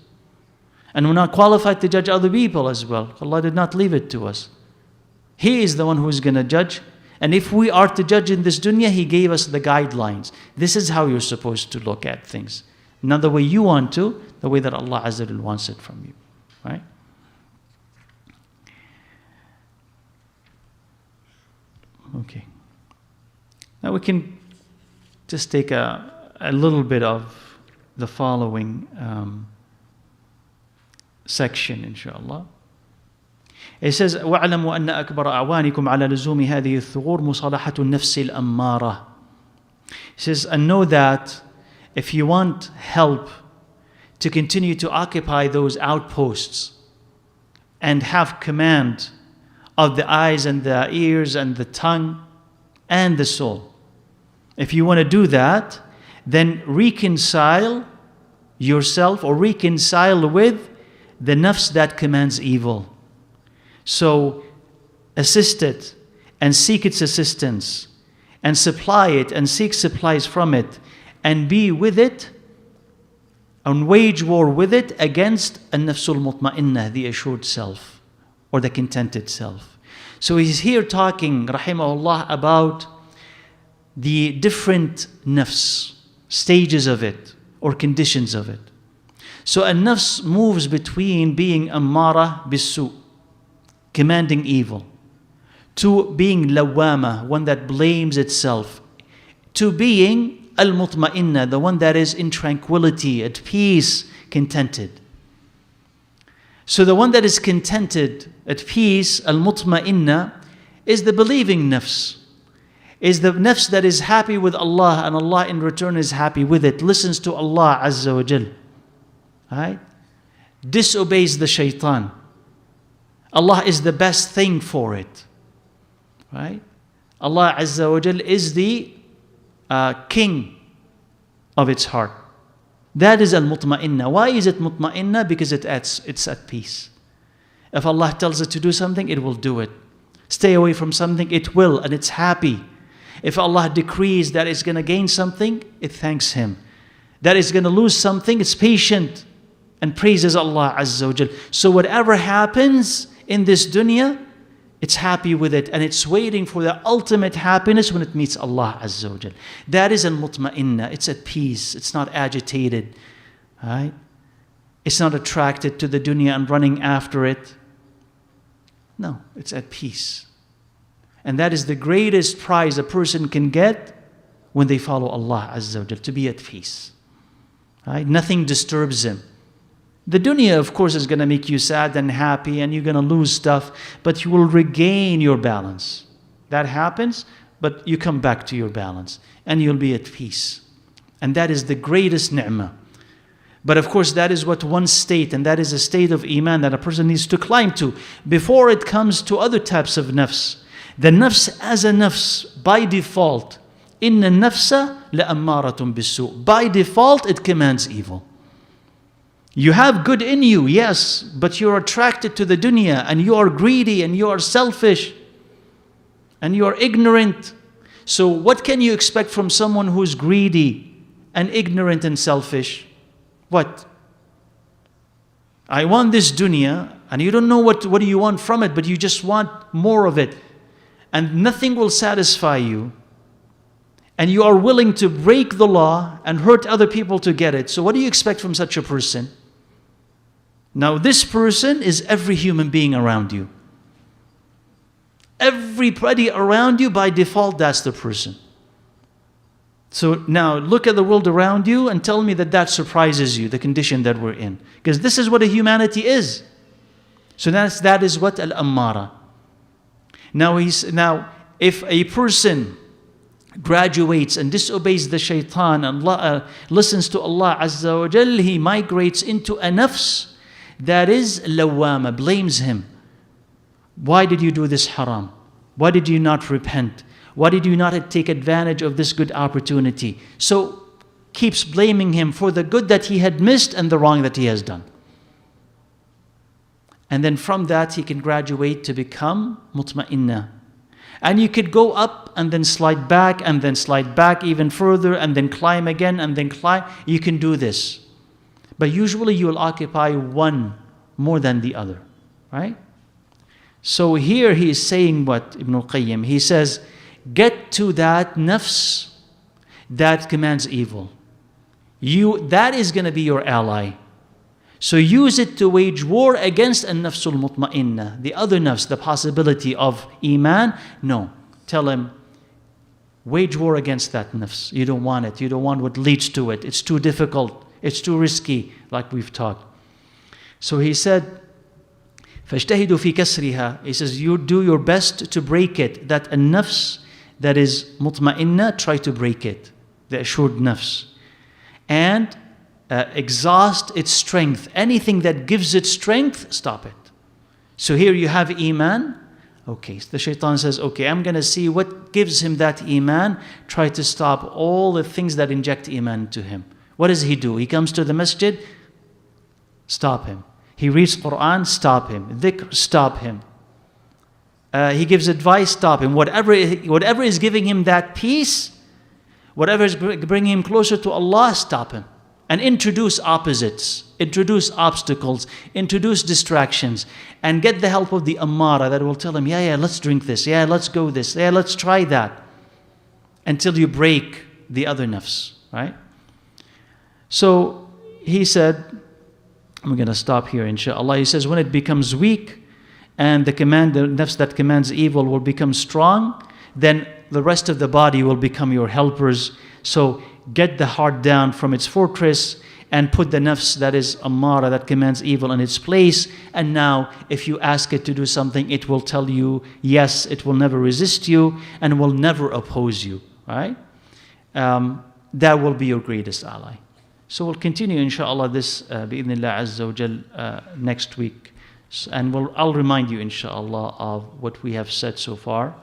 And we're not qualified to judge other people as well. Allah did not leave it to us. He is the one who is going to judge. And if we are to judge in this dunya, He gave us the guidelines. This is how you're supposed to look at things. Not the way you want to, the way that Allah Azza wa Jal wants it from you. Right? Okay. Now we can just take a little bit of the following section, inshallah. It says, وَاعْلَمُوا أَنَّ أَكْبَرَ أَعْوَانِكُمْ عَلَى لُزُومِ هَذِهِ الثُّغُورِ مُصَالَحَةُ النَّفْسِ الْأَمَّارَةِ. It says, and know that if you want help to continue to occupy those outposts and have command of the eyes and the ears and the tongue and the soul, if you want to do that, then reconcile yourself or reconcile with the nafs that commands evil. So assist it and seek its assistance and supply it and seek supplies from it and be with it and wage war with it against an-nafsul mutma'innah, the assured self or the contented self. So he's here talking, rahimahullah, about the different nafs, stages of it or conditions of it. So a nafs moves between being ammara bis-su', commanding evil, to being lawama, one that blames itself, to being al-mutma'inna, the one that is in tranquility, at peace, contented. So the one that is contented, at peace, al-mutma'inna, is the believing nafs, is the nafs that is happy with Allah and Allah in return is happy with it, listens to Allah Azza wa Jal, right? Disobeys the shaitan. Allah is the best thing for it, right? Allah Azza wa Jal is the king of its heart. That is al-mutma'inna. Why is it mutma'inna? Because it's at peace. If Allah tells it to do something, it will do it. Stay away from something, it will, and it's happy. If Allah decrees that it's going to gain something, it thanks Him. That it's going to lose something, it's patient and praises Allah Azza wa Jal. So whatever happens in this dunya, it's happy with it and it's waiting for the ultimate happiness when it meets Allah Azza wa Jal. That is al-mutma'inna. It's at peace. It's not agitated. Right? It's not attracted to the dunya and running after it. No, it's at peace. And that is the greatest prize a person can get when they follow Allah Azza wa Jal, to be at peace. Right? Nothing disturbs him. The dunya, of course, is going to make you sad and happy and you're going to lose stuff, but you will regain your balance. That happens, but you come back to your balance and you'll be at peace. And that is the greatest ni'mah. But of course, that is what one state, and that is a state of iman that a person needs to climb to before it comes to other types of nafs. The nafs as a nafs, by default, inna nafsa la'ammaratun bis-su'. By default, it commands evil. You have good in you, yes, but you're attracted to the dunya and you are greedy and you are selfish and you are ignorant. So what can you expect from someone who's greedy and ignorant and selfish? What? I want this dunya and you don't know what do you want from it, but you just want more of it and nothing will satisfy you. and you are willing to break the law and hurt other people to get it. So what do you expect from such a person? Now this person is every human being around you. Everybody around you, by default, that's the person. So now look at the world around you and tell me that that surprises you, the condition that we're in. Because this is what a humanity is. So that is what al-ammara. Now if a person graduates and disobeys the shaitan and listens to Allah Azza wa Jal, he migrates into a nafs that is lawama, blames him. Why did you do this haram? Why did you not repent? Why did you not take advantage of this good opportunity? So keeps blaming him for the good that he had missed and the wrong that he has done. And then from that he can graduate to become mutma'inna. And you could go up and then slide back and then slide back even further and then climb again and then climb. You can do this. But usually you will occupy one more than the other, right? So here he is saying what Ibn al-Qayyim, he says, get to that nafs that commands evil. That is going to be your ally. So use it to wage war against an-nafsul mutma'inna, the other nafs, the possibility of iman. No, tell him, wage war against that nafs. You don't want it. You don't want what leads to it. It's too difficult. It's too risky, like we've talked. So he said, فَاجْتَهِدُوا فِي كَسْرِهَا. He says, you do your best to break it. That an-nafs that is mutma'inna, try to break it. The assured nafs. And exhaust its strength. Anything that gives it strength, stop it. So here you have iman. Okay, so the shaitan says, okay, I'm going to see what gives him that iman. Try to stop all the things that inject iman to him. What does he do? He comes to the masjid, stop him. He reads Quran, stop him. Dhikr, stop him. He gives advice, stop him. Whatever is giving him that peace, whatever is bringing him closer to Allah, stop him. And introduce opposites, introduce obstacles, introduce distractions, and get the help of the ammara that will tell him, yeah, let's drink this, yeah, let's go this, yeah, let's try that, until you break the other nafs, right? So he said, I'm going to stop here, inshallah. He says, when it becomes weak and the nafs that commands evil will become strong, then the rest of the body will become your helpers. So get the heart down from its fortress and put the nafs that is ammara, that commands evil, in its place. And now if you ask it to do something, it will tell you yes. It will never resist you and will never oppose you, right? That will be your greatest ally. So we'll continue inshallah this bi'idhnillah azza wa jal next week. And I'll remind you inshallah of what we have said so far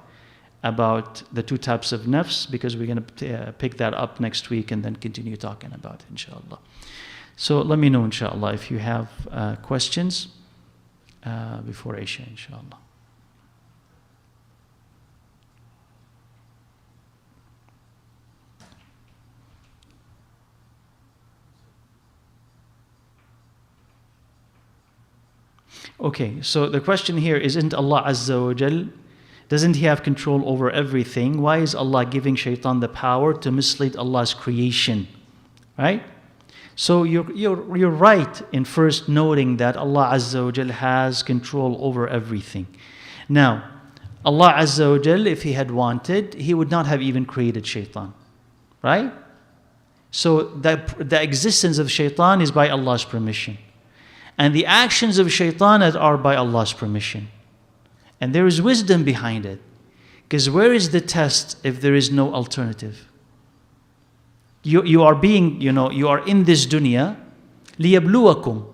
about the two types of nafs, because we're going to pick that up next week and then continue talking about it, inshallah. So let me know, inshallah, if you have questions before Isha, inshallah. Okay, so the question here is, isn't Allah Azza wa Jal, doesn't He have control over everything? Why is Allah giving shaitan the power to mislead Allah's creation? Right? So you're right in first noting that Allah Azza wa Jal has control over everything. Now, Allah Azza wa Jal, if He had wanted, He would not have even created shaitan. Right? So the existence of shaitan is by Allah's permission. And the actions of shaitan are by Allah's permission. And there is wisdom behind it. Because where is the test if there is no alternative? You are in this dunya, لِيَبْلُوَكُمْ.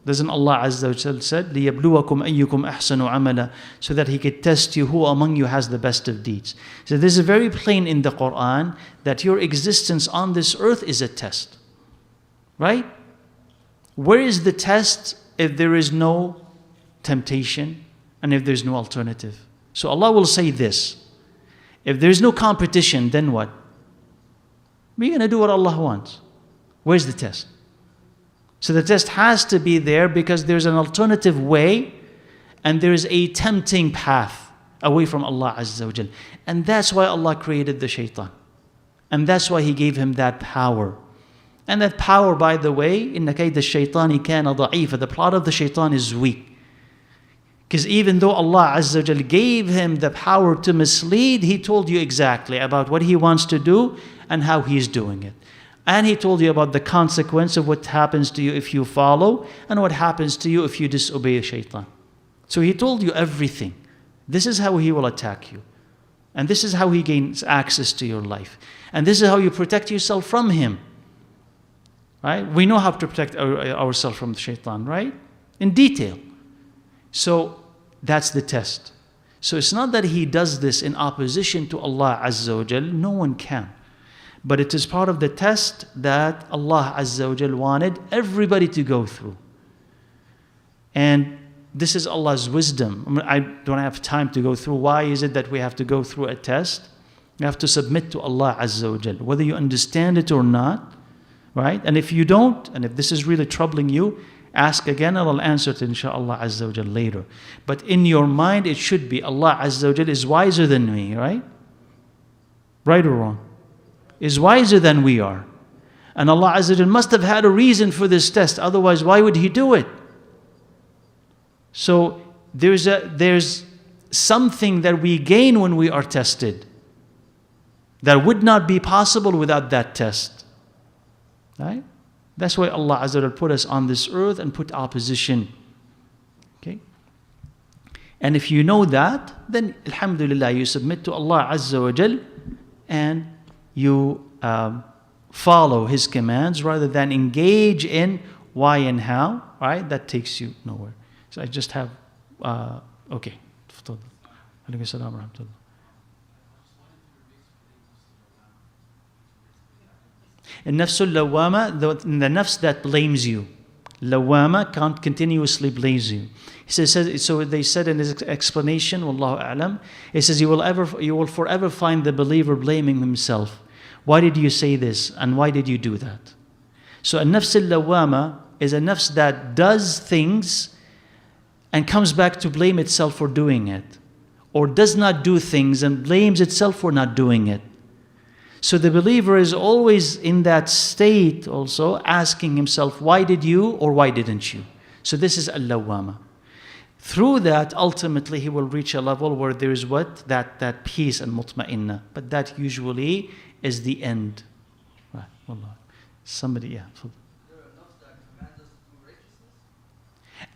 Doesn't Allah Azza wa Jal said, لِيَبْلُوَكُمْ أَيُّكُمْ أَحْسَنُ عَمَلًا, so that He could test you who among you has the best of deeds. So this is very plain in the Quran that your existence on this earth is a test. Right? Where is the test if there is no temptation and if there's no alternative? So Allah will say this: if there's no competition, then what? We're going to do what Allah wants. Where's the test? So the test has to be there because there's an alternative way and there's a tempting path away from Allah Azza wa Jal. And that's why Allah created the shaitan. And that's why he gave him that power. And that power, by the way, إِنَّ كَيْدَ الشَّيْطَانِ كَانَ ضَعِيفًا. The plot of the shaitan is weak. Because even though Allah Azza wa Jal gave him the power to mislead, He told you exactly about what He wants to do and how He's doing it. And He told you about the consequence of what happens to you if you follow and what happens to you if you disobey shaitan. So He told you everything. This is how He will attack you. And this is how He gains access to your life. And this is how you protect yourself from him. Right? We know how to protect ourselves from the shaitan, right? In detail. So that's the test. So it's not that he does this in opposition to Allah Azza wa Jal. No one can. But it is part of the test that Allah Azza wa Jal wanted everybody to go through. And this is Allah's wisdom. I don't have time to go through why is it that we have to go through a test. You have to submit to Allah Azza wa Jal, whether you understand it or not. Right? And if you don't, and if this is really troubling you, ask again and I'll answer it inshaAllah Azza wa Jal later. But in your mind it should be Allah Azza wa Jal is wiser than me, right? Right or wrong? Is wiser than we are. And Allah Azza wa Jal must have had a reason for this test, otherwise why would He do it? So there's something that we gain when we are tested that would not be possible without that test. Right? That's why Allah Azza wa Jal put us on this earth and put opposition. Okay? And if you know that, then alhamdulillah, you submit to Allah Azza wa Jal and you follow His commands rather than engage in why and how. Right? That takes you nowhere. So I just have, okay. Alaykum as-salam wa rahmatullah. And nafsul lawama, the nafs that blames you. Lawama can't continuously blames you. He says, so they said in his explanation, Wallahu a'lam, he says, you will forever find the believer blaming himself. Why did you say this? And why did you do that? So a nafs al-lawama is a nafs that does things and comes back to blame itself for doing it. Or does not do things and blames itself for not doing it. So the believer is always in that state also, asking himself, why did you or why didn't you? So this is al-lawama. Through that, ultimately, he will reach a level where there is what? That peace and mutma'inna. But that usually is the end. Right, wallah. Somebody, yeah.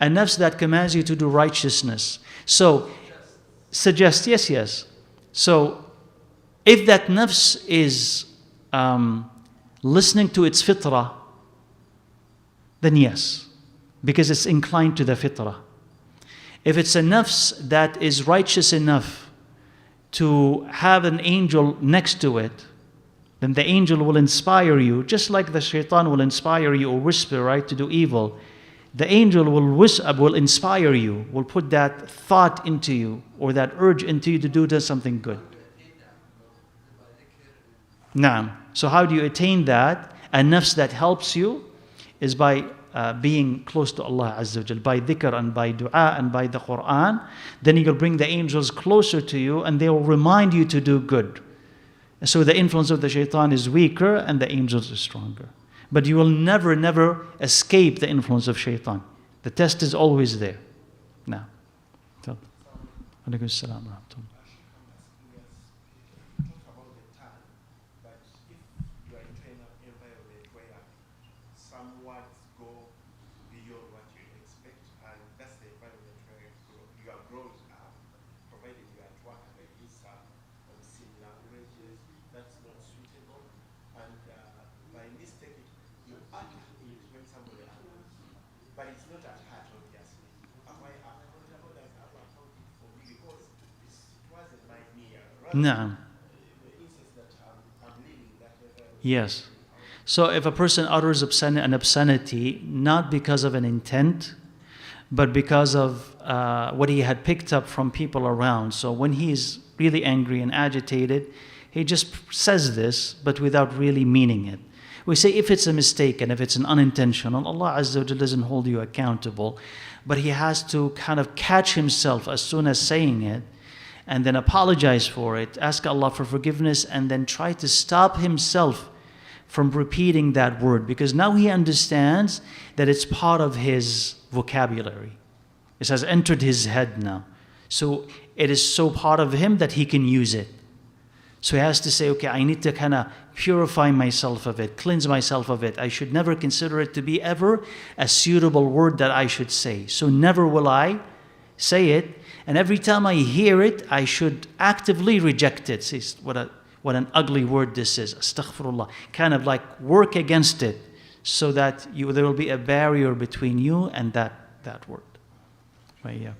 A nafs that commands you to do righteousness. So, suggest, yes. So, if that nafs is listening to its fitrah, then yes, because it's inclined to the fitrah. If it's a nafs that is righteous enough to have an angel next to it, then the angel will inspire you, just like the shaitan will inspire you or whisper, right, to do evil. The angel will inspire you, will put that thought into you or that urge into you to do something good. Naam. So how do you attain that? A nafs that helps you is by being close to Allah Azza wa Jal, by dhikr and by dua and by the Quran. Then you'll bring the angels closer to you and they will remind you to do good. So the influence of the shaitan is weaker and the angels are stronger. But you will never escape the influence of shaitan. The test is always there. Now. Alaikum as-salam wa rahmatullah. Naam. Yes. So if a person utters an obscenity, not because of an intent, but because of what he had picked up from people around. So when he's really angry and agitated, he just says this, but without really meaning it. We say if it's a mistake and if it's an unintentional, Allah Azza wa Jalla doesn't hold you accountable, but he has to kind of catch himself as soon as saying it, and then apologize for it, ask Allah for forgiveness, and then try to stop himself from repeating that word, because now he understands that it's part of his vocabulary. It has entered his head now. So it is so part of him that he can use it. So he has to say, okay, I need to kind of purify myself of it, cleanse myself of it. I should never consider it to be ever a suitable word that I should say. So never will I say it. And every time I hear it, I should actively reject it. See, what an ugly word this is. Astaghfirullah. Kind of like work against it so that there will be a barrier between you and that word. Right, yeah.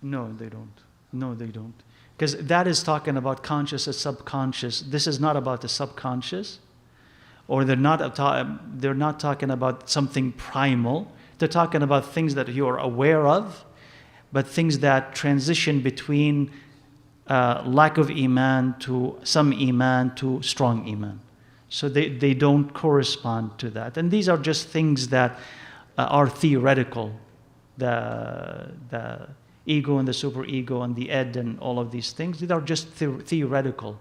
No, they don't. No, they don't. Because that is talking about conscious and subconscious. This is not about the subconscious, or they're not talking about something primal. They're talking about things that you are aware of, but things that transition between lack of iman to some iman to strong iman. So they don't correspond to that. And these are just things that are theoretical. The ego and the superego and the id and all of these things, these are just theoretical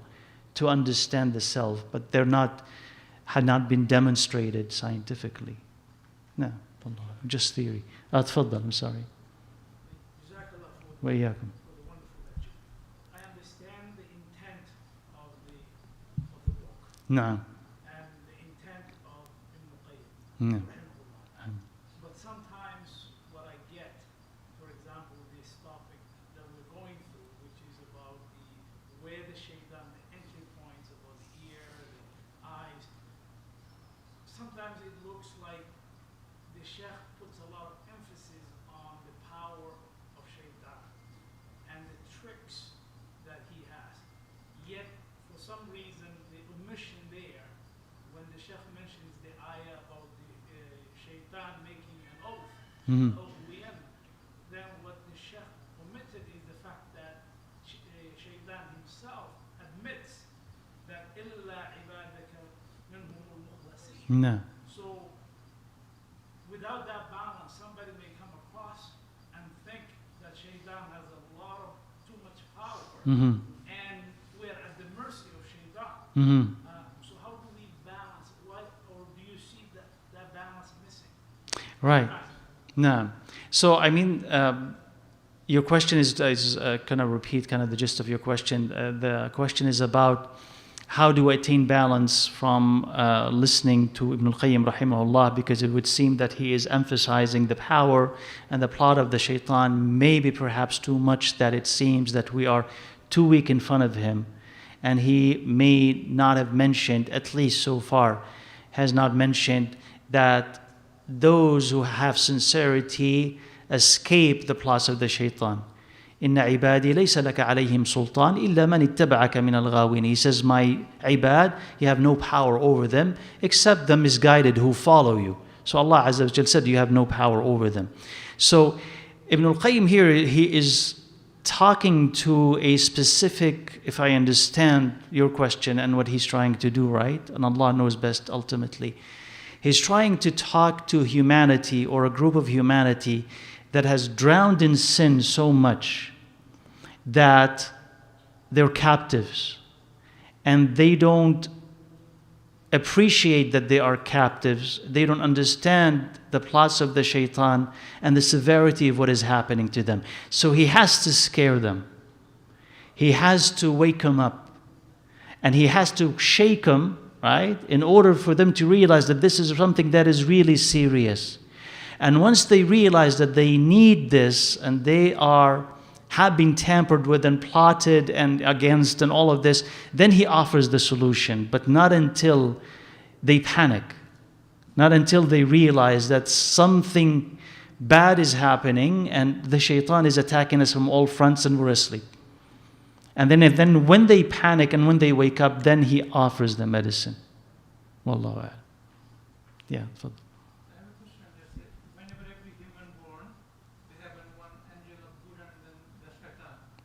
to understand the self, but had not been demonstrated scientifically. No, just theory. تفضل, I'm sorry. وإياكم. I understand the intent of the book. No. And the intent of Ibn Qayyim. No. But sometimes what I get, for example, this topic that we're going through, which is about where the shaitan, the entry points, about the ear, the eyes, sometimes it looks like the Shaykh puts a lot of emphasis on the power of shaitan and the tricks that he has. Yet, for some reason, the omission there, when the Shaykh mentions the ayah about the shaitan making an oath, then what the Shaykh omitted is the fact that shaitan himself admits that إِلَّا عِبَادَكَ مِنْهُمُ الْمُخْلَصِينَ. No. So, without that balance, somebody may come across and think that shaitan has a lot of too much power, and we're at the mercy of shaitan. So how do we balance? Or do you see that balance missing? Right. No. So I mean, your question is kind of repeat kind of the gist of your question. The question is about how do I attain balance from listening to Ibn al-Qayyim rahimahullah, because it would seem that he is emphasizing the power and the plot of the shaitan, maybe perhaps too much, that it seems that we are too weak in front of him. And he may not have mentioned, at least so far, has not mentioned that those who have sincerity escape the plots of the shaitan. إِنَّ عِبَادِي لَيْسَ لَكَ عَلَيْهِمْ سُلْطَانٍ إِلَّا مَنِ اتَّبَعَكَ مِنَ الْغَاوِينَ. He says, my ibad, you have no power over them except the misguided who follow you. So Allah Azza wa Jal said, you have no power over them. So Ibn al-Qayyim here, he is talking to a specific, if I understand your question and what he's trying to do, right? And Allah knows best ultimately. He's trying to talk to humanity, or a group of humanity that has drowned in sin so much that they're captives, and they don't appreciate that they are captives. They don't understand the plots of the shaitan and the severity of what is happening to them. So he has to scare them. He has to wake them up, and he has to shake them, right, in order for them to realize that this is something that is really serious. And once they realize that they need this, and they have been tampered with and plotted and against and all of this, then he offers the solution. But not until they panic, not until they realize that something bad is happening and the shaitan is attacking us from all fronts and we're asleep. And then when they panic and when they wake up, then he offers the medicine. Wallahu a'lam. Yeah, tafadhal.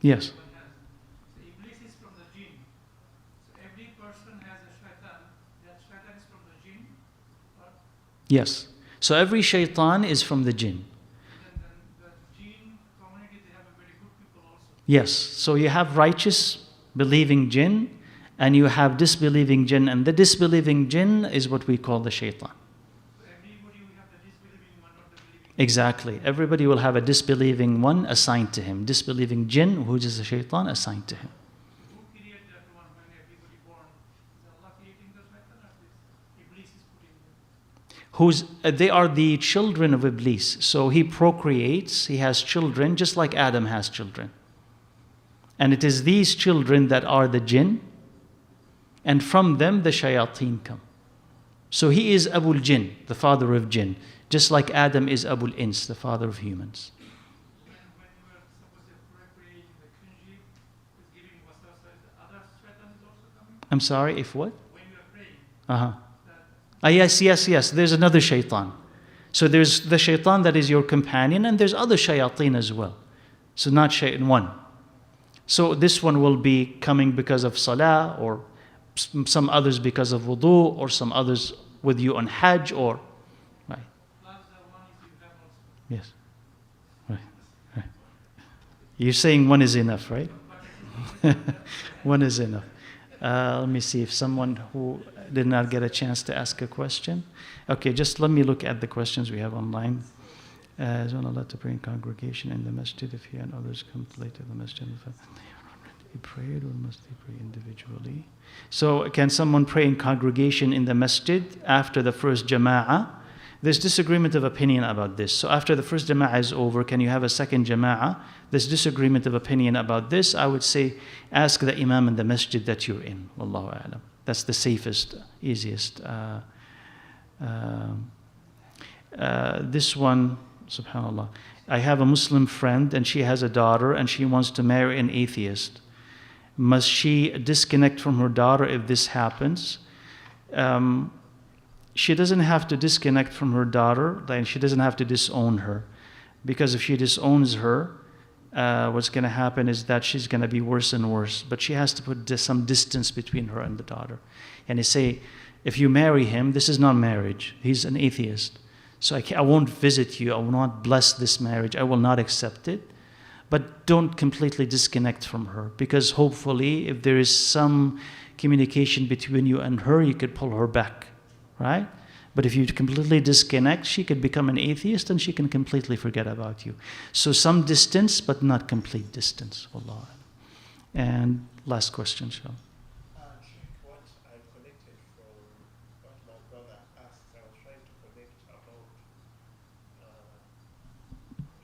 Yes. Everyone has. So Iblis is from the jinn. So every person has a shaitan. That shaitan is from the jinn. Or Yes. So every shaitan is from the jinn. then the jinn community, they have a very good people also. Yes. So you have righteous, believing jinn, and you have disbelieving jinn, and the disbelieving jinn is what we call the shaitan. So everybody will have the disbelieving one, not the believing. Exactly. Everybody will have a disbelieving one assigned to him. Disbelieving jinn, who is a shaitan, assigned to him. Who created that one when everybody born? Is Allah creating the shaitan or is Iblis is putting them? They are the children of Iblis. So he procreates, he has children, just like Adam has children. And it is these children that are the jinn, and from them the shayateen come. So he is Abul Jinn, the father of jinn, just like Adam is Abul Ins, the father of humans. When you are supposed to create the kunji, is giving waswasa, the other shaitan is also coming? I'm sorry, if what? When you are praying, Uh-huh. that Yes. There's another shaitan. So there's the shaitan that is your companion, and there's other shayateen as well. So not shaitan one. So this one will be coming because of salah, or some others because of wudu, or some others with you on hajj, or right. plus the one is you have also. Yes. Right. You're saying one is enough, right? One is enough. Let me see if someone who did not get a chance to ask a question. Okay, just let me look at the questions we have online. Is one allowed to pray in congregation in the masjid if he and others come late to the masjid? He prayed, or must he pray individually? So can someone pray in congregation in the masjid after the first jama'ah? There's disagreement of opinion about this. So after the first jama'ah is over, can you have a second jama'ah? There's disagreement of opinion about this. I would say ask the imam in the masjid that you're in. Wallahu a'lam. That's the safest, easiest. This one, subhanAllah. I have a Muslim friend and she has a daughter and she wants to marry an atheist. Must she disconnect from her daughter if this happens? She doesn't have to disconnect from her daughter, and she doesn't have to disown her. Because if she disowns her, what's going to happen is that she's going to be worse and worse. But she has to put some distance between her and the daughter. And they say, if you marry him, this is not marriage. He's an atheist. So I won't visit you. I will not bless this marriage. I will not accept it. But don't completely disconnect from her. Because hopefully, if there is some communication between you and her, you could pull her back. Right? But if you completely disconnect, she could become an atheist and she can completely forget about you. So some distance, but not complete distance. Wallah. And last question, Shah. Shaykh, what I connected from what my brother asked, I was trying to connect about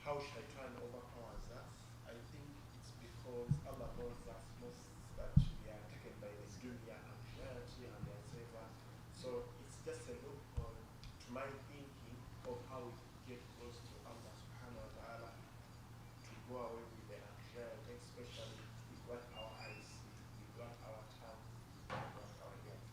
how shaitan overpowers us. I think it's because Allah knows us most that we are taken by this dunya anxiety and whatever. So it's just a loophole to my thinking of how we get close to Allah subhanahu wa ta'ala, to go away with the anxiety, especially with what our eyes see, with what our tongue, with what our ears.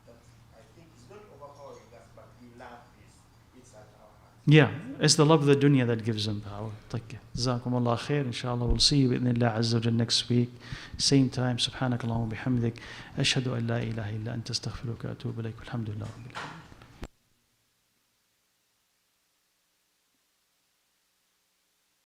That I think it's not overpowering us, but we love this. It's at our heart. Yeah, it's the love of the dunya that gives them power. طيب. جزاكم الله خير. Inshallah, we'll see you بإذن الله عز وجل next week. Same time. سبحانك اللهم وبحمدك. أشهد أن لا إله إلا أنت أستغفرك وأتوب إليك. والحمد لله رب العالمين.